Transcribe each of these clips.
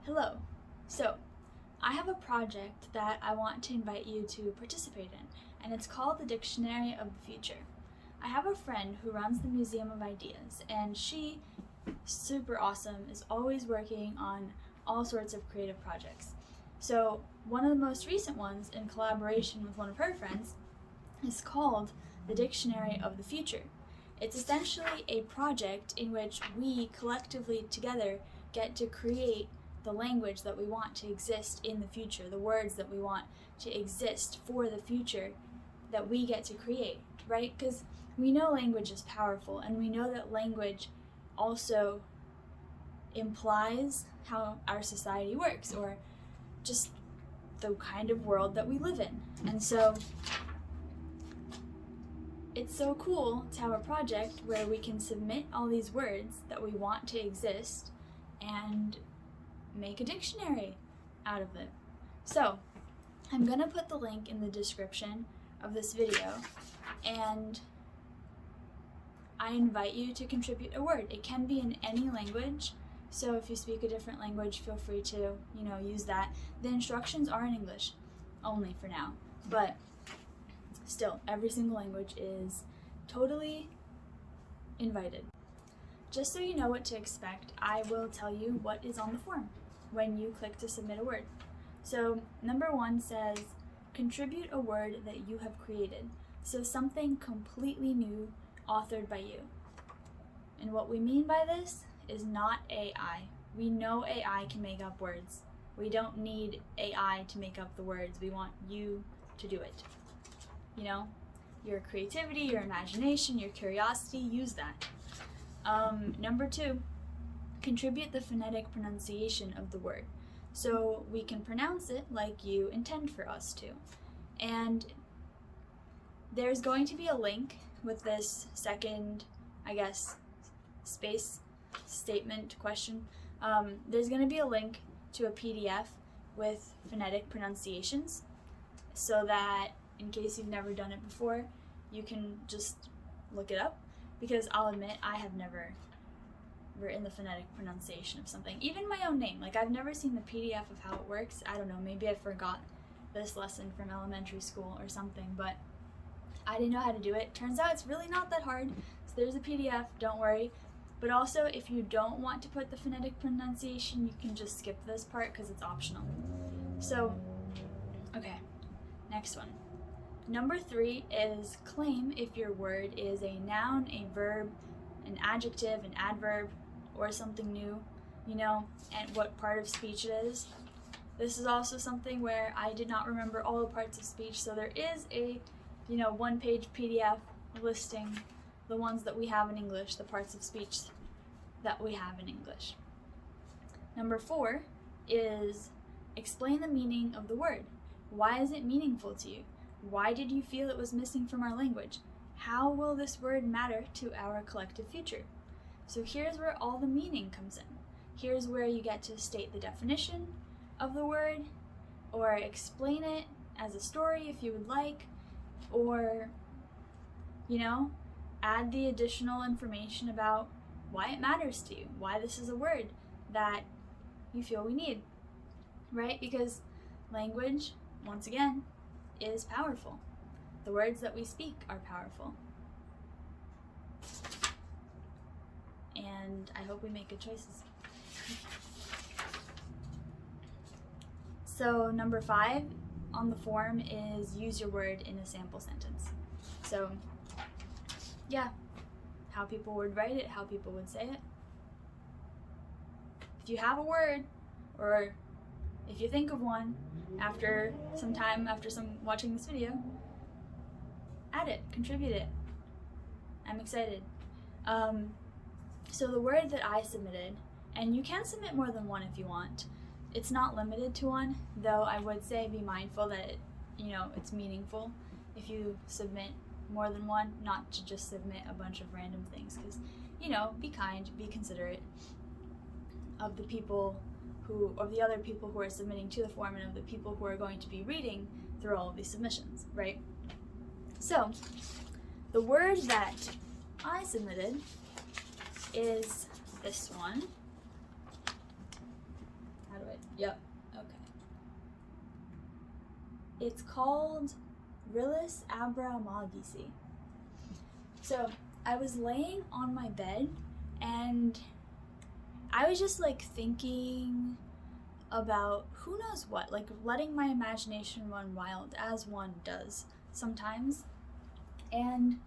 Hello. So, I have a project that I want to invite you to participate in, and it's called the Dictionary of the Future. I have a friend who runs the Museum of Ideas, and she, super awesome, is always working on all sorts of creative projects. So, one of the most recent ones, in collaboration with one of her friends, is called the Dictionary of the Future. It's essentially a project in which we collectively together get to create the language that we want to exist in the future, the words that we want to exist for the future that we get to create, right? Because we know language is powerful, and we know that language also implies how our society works, or just the kind of world that we live in. And so it's so cool to have a project where we can submit all these words that we want to exist and make a dictionary out of it. So I'm gonna put the link in the description of this video, and I invite you to contribute a word. It can be in any language, so if you speak a different language, feel free to, use that. The instructions are in English only for now, but still, every single language is totally invited. Just so you know what to expect, I will tell you what is on the form when you click to submit a word. So number 1 says, contribute a word that you have created. So something completely new, authored by you. And what we mean by this is not AI. We know AI can make up words. We don't need AI to make up the words. We want you to do it. Your creativity, your imagination, your curiosity, use that. Number 2, contribute the phonetic pronunciation of the word, so we can pronounce it like you intend for us to. And there's going to be a link with this second, space statement question. There's going to be a link to a PDF with phonetic pronunciations, so that in case you've never done it before, you can just look it up, because I'll admit I have never written the phonetic pronunciation of something, even my own name. I've never seen the PDF of how it works. I don't know, maybe I forgot this lesson from elementary school or something, but I didn't know how to do it. Turns out it's really not that hard. So there's a PDF, don't worry. But also, if you don't want to put the phonetic pronunciation, you can just skip this part because it's optional. So, okay, next one. Number 3 is claim if your word is a noun, a verb, an adjective, an adverb, or something new, and what part of speech it is. This is also something where I did not remember all the parts of speech, so there is a, 1-page PDF listing the ones that we have in English, the parts of speech that we have in English. Number 4 is explain the meaning of the word. Why is it meaningful to you? Why did you feel it was missing from our language? How will this word matter to our collective future? So here's where all the meaning comes in. Here's where you get to state the definition of the word, or explain it as a story if you would like, or, add the additional information about why it matters to you, why this is a word that you feel we need, right? Because language, once again, is powerful. The words that we speak are powerful. And I hope we make good choices. So number 5 on the form is use your word in a sample sentence. So yeah, how people would write it, how people would say it. If you have a word, or if you think of one after some watching this video, add it, contribute it. I'm excited. So the word that I submitted, and you can submit more than one if you want. It's not limited to one, though I would say be mindful that it's meaningful if you submit more than one, not to just submit a bunch of random things, because be kind, be considerate of the other people who are submitting to the form, and of the people who are going to be reading through all of these submissions, right? So the word that I submitted is this one. How do I Yep. Okay. It's called Ryllisabaraamagici. So I was laying on my bed and I was just like thinking about who knows what, like letting my imagination run wild as one does sometimes. And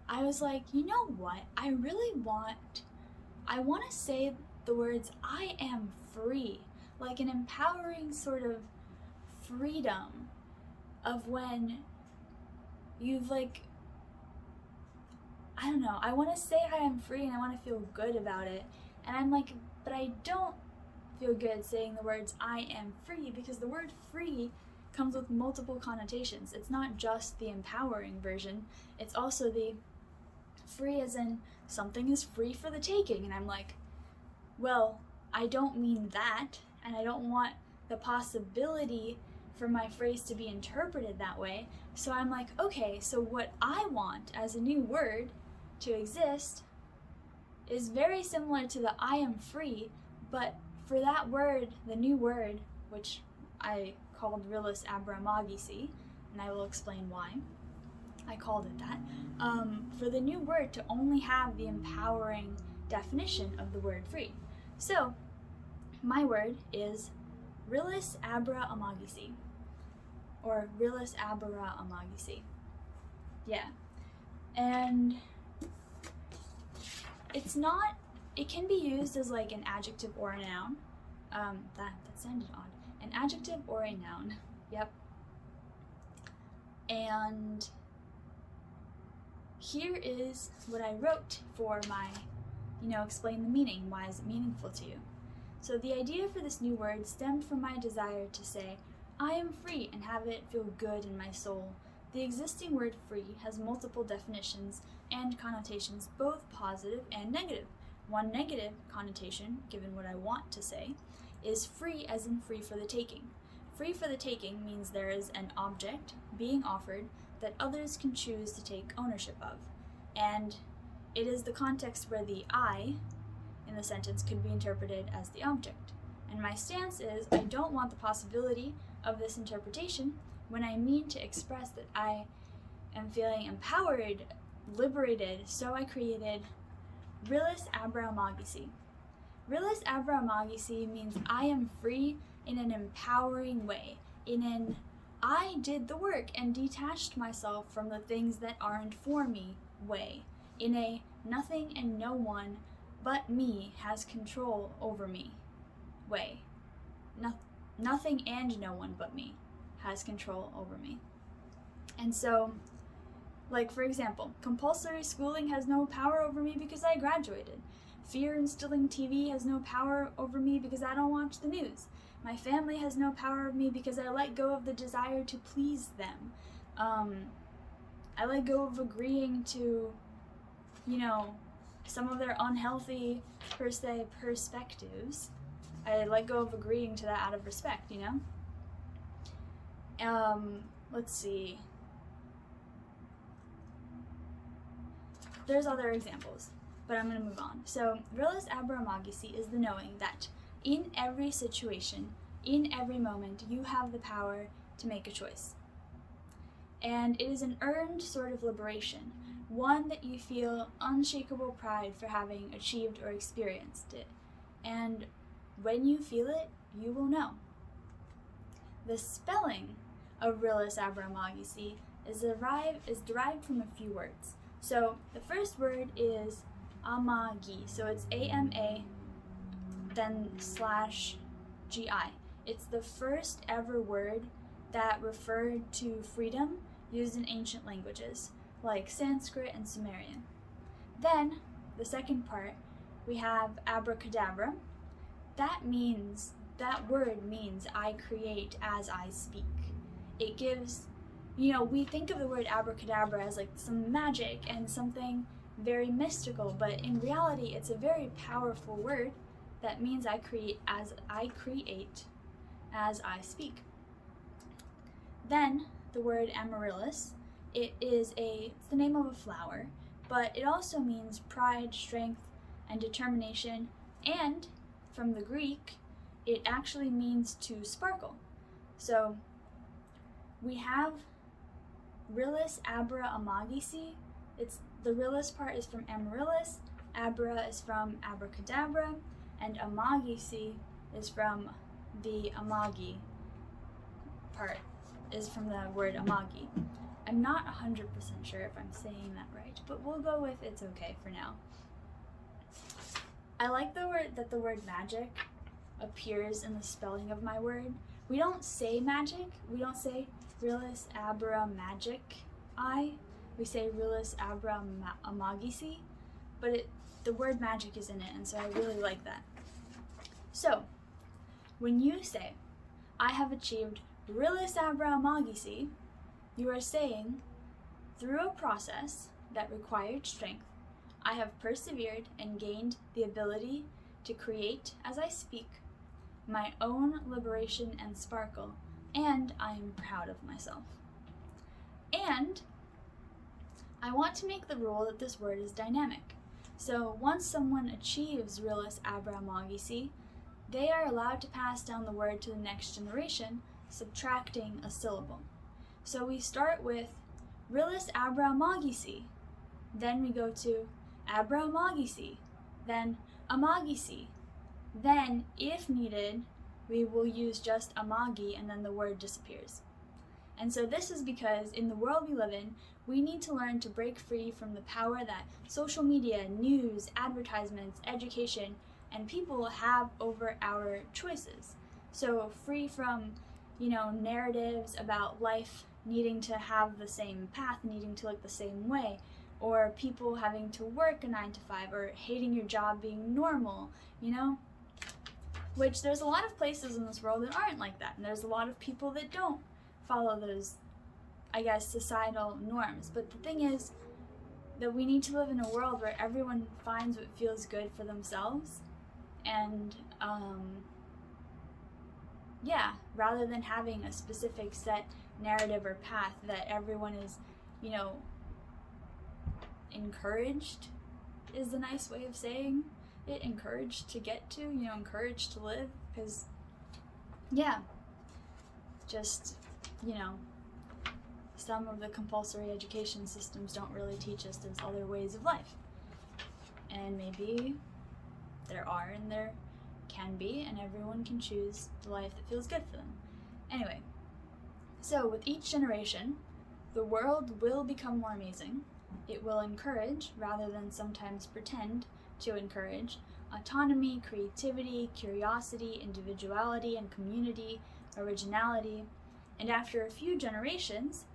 I was like, you know what? I want to say the words I am free, like an empowering sort of freedom of when you've like, I don't know, I want to say I am free and I want to feel good about it. And I'm like, but I don't feel good saying the words I am free, because the word free comes with multiple connotations. It's not just the empowering version, it's also the free as in something is free for the taking. And I'm like, well, I don't mean that, and I don't want the possibility for my phrase to be interpreted that way. So I'm like, okay, so what I want as a new word to exist is very similar to the I am free, but for that word, the new word, which I called Ryllisabaraamagici, and I will explain why I called it that, for the new word to only have the empowering definition of the word free. So my word is Ryllisabaraamagici, or Ryllisabaraamagici. Yeah. And it's not, it can be used as like an adjective or a noun. That sounded odd. An adjective or a noun. Yep. And here is what I wrote for my, explain the meaning. Why is it meaningful to you? So the idea for this new word stemmed from my desire to say, I am free, and have it feel good in my soul. The existing word free has multiple definitions and connotations, both positive and negative. One negative connotation, given what I want to say, is free as in free for the taking. Free for the taking means there is an object being offered that others can choose to take ownership of. And it is the context where the I in the sentence could be interpreted as the object. And my stance is I don't want the possibility of this interpretation when I mean to express that I am feeling empowered, liberated, so I created Ryllisabaraamagici. Ryllisabaraamagici means I am free in an empowering way, in an I did the work and detached myself from the things that aren't for me way, in a nothing and no one but me has control over me way. Nothing and no one but me has control over me. And so, like for example, compulsory schooling has no power over me because I graduated. Fear-instilling TV has no power over me because I don't watch the news. My family has no power over me because I let go of the desire to please them. I let go of agreeing to, some of their unhealthy, per se, perspectives. I let go of agreeing to that out of respect, Let's see. There's other examples, but I'm going to move on. So, Ryllisabaraamagici is the knowing that in every situation, in every moment, you have the power to make a choice. And it is an earned sort of liberation, one that you feel unshakable pride for having achieved or experienced it. And when you feel it, you will know. The spelling of Ryllisabaraamagici is derived from a few words. So the first word is amagi, so it's A-M-A, then /G-I. It's the first ever word that referred to freedom used in ancient languages, like Sanskrit and Sumerian. Then, the second part, we have abracadabra. That word means I create as I speak. It gives, we think of the word abracadabra as like some magic and something very mystical, but in reality it's a very powerful word that means I create as I speak. Then the word Amaryllis, it's the name of a flower, but it also means pride, strength, and determination, and from the Greek, it actually means to sparkle. So we have Ryllisabaraamagici. The Ryllis part is from Amaryllis, Abra is from abracadabra, and Amagici is from the Amagi part, is from the word Amagi. I'm not 100% sure if I'm saying that right, but we'll go with it's okay for now. I like the word magic appears in the spelling of my word. We don't say magic. We don't say Ryllisabaraamagici. We say Ryllisabaraamagici, but the word magic is in it, and so I really like that. So, when you say, I have achieved Ryllisabaraamagici, you are saying, through a process that required strength, I have persevered and gained the ability to create, as I speak, my own liberation and sparkle, and I am proud of myself. And I want to make the rule that this word is dynamic. So once someone achieves Ryllisabaraamagici, they are allowed to pass down the word to the next generation, subtracting a syllable. So we start with Ryllisabaraamagici, then we go to abramagici, then amagici. Then, if needed, we will use just amagi and then the word disappears. And so this is because in the world we live in, we need to learn to break free from the power that social media, news, advertisements, education, and people have over our choices. So free from, narratives about life needing to have the same path, needing to look the same way, or people having to work a 9 to 5, or hating your job being normal, Which there's a lot of places in this world that aren't like that, and there's a lot of people that don't follow those, societal norms. But the thing is that we need to live in a world where everyone finds what feels good for themselves, and rather than having a specific set narrative or path that everyone is, encouraged is the nice way of saying it, encouraged to get to, encouraged to live, because, some of the compulsory education systems don't really teach us those other ways of life. And maybe there are, and there can be, and everyone can choose the life that feels good for them. Anyway, so with each generation, the world will become more amazing. It will encourage, rather than sometimes pretend to encourage, autonomy, creativity, curiosity, individuality, and community, originality. And after a few generations,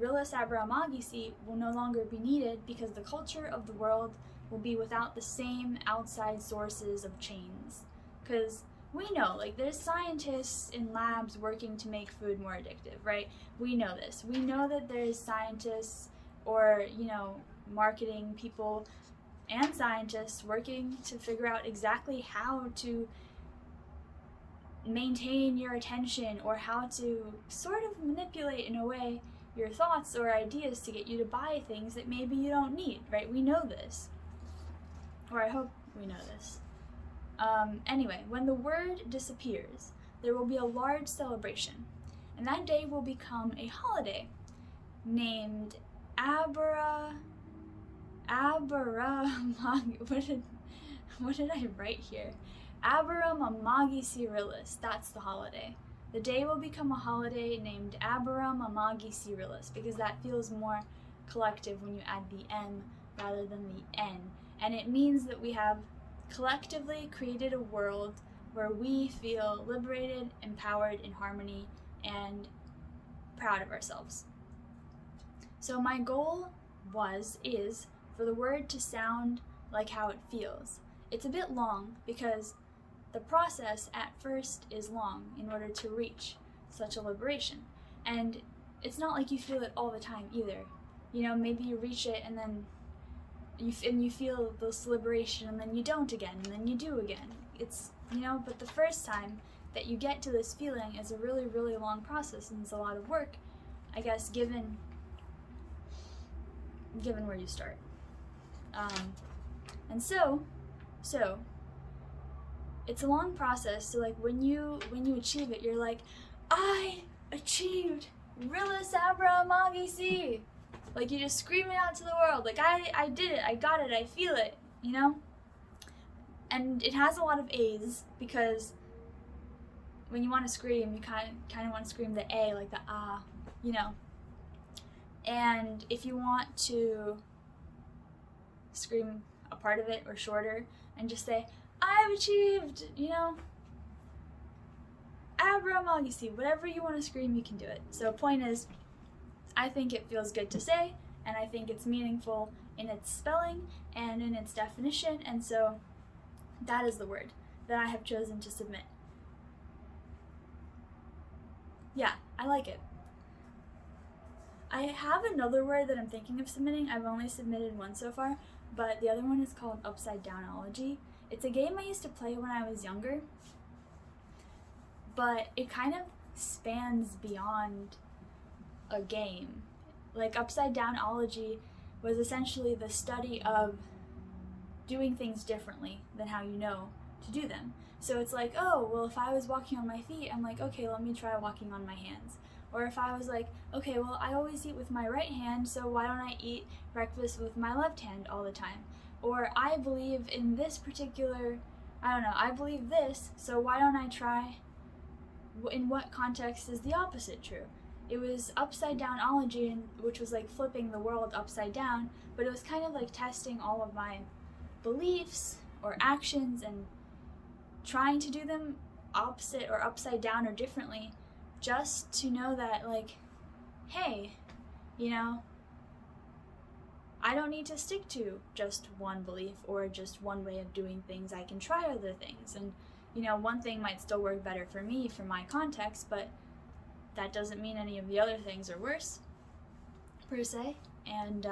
Ryllisabaraamagici will no longer be needed because the culture of the world will be without the same outside sources of chains. Because we know, there's scientists in labs working to make food more addictive, right? We know this. We know that there's scientists or, marketing people and scientists working to figure out exactly how to maintain your attention, or how to sort of manipulate, in a way, your thoughts or ideas to get you to buy things that maybe you don't need, right? We know this. Or I hope we know this. Anyway, when the word disappears, there will be a large celebration, and that day will become a holiday named what did I write here? Abracadabra. That's the holiday. The day will become a holiday named Abracadabra, because that feels more collective when you add the M rather than the N. And it means that we have collectively created a world where we feel liberated, empowered, in harmony, and proud of ourselves. So my goal is for the word to sound like how it feels. It's a bit long because the process at first is long in order to reach such a liberation. And it's not like you feel it all the time either. Maybe you reach it and then you feel this liberation, and then you don't again, and then you do again. It's, but the first time that you get to this feeling is a really, really long process, and it's a lot of work, given where you start. And so it's a long process. So like when you achieve it, you're like, I achieved Ryllisabaraamagici. Like you just scream it out to the world. Like I did it. I got it. I feel it. You know. And it has a lot of A's because when you want to scream, you kind of want to scream the A, like the ah, you know. And if you want to scream a part of it or shorter and just say, I've achieved, you know, abracadabra, whatever you want to scream, you can do it. So point is, I think it feels good to say, and I think it's meaningful in its spelling and in its definition, and so that is the word that I have chosen to submit. Yeah, I like it. I have another word that I'm thinking of submitting. I've only submitted one so far, but the other one is called upside downology. It's a game I used to play when I was younger, but it kind of spans beyond a game. Like upside downology was essentially the study of doing things differently than how you know to do them. So it's like, oh, well, if I was walking on my feet, I'm like, okay, let me try walking on my hands. Or if I was like, okay, well, I always eat with my right hand, so why don't I eat breakfast with my left hand all the time? Or I believe in this particular, I don't know, I believe this, so why don't I try, in what context is the opposite true? It was upside downology, which was like flipping the world upside down, but it was kind of like testing all of my beliefs or actions and trying to do them opposite or upside down or differently, just to know that, like, hey, you know, I don't need to stick to just one belief or just one way of doing things. I can try other things, and you know, one thing might still work better for me, for my context, but that doesn't mean any of the other things are worse, per se. And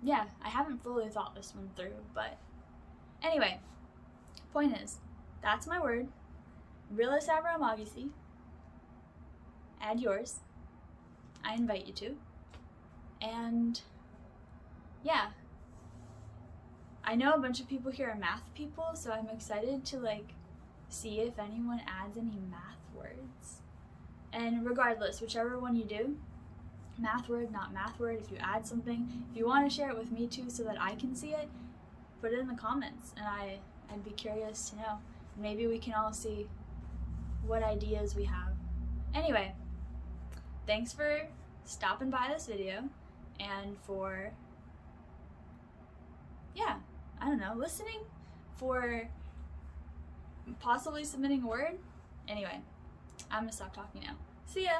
yeah, I haven't fully thought this one through, but anyway, point is, that's my word, Ryllisabaraamagici. Add yours. I invite you to. And yeah, I know a bunch of people here are math people, so I'm excited to like see if anyone adds any math words. And regardless, whichever one you do, math word, not math word, if you add something, if you want to share it with me too so that I can see it, put it in the comments, and I'd be curious to know. Maybe we can all see what ideas we have. Anyway, thanks for stopping by this video and for, yeah, I don't know, listening, for possibly submitting a word. Anyway, I'm gonna stop talking now. See ya!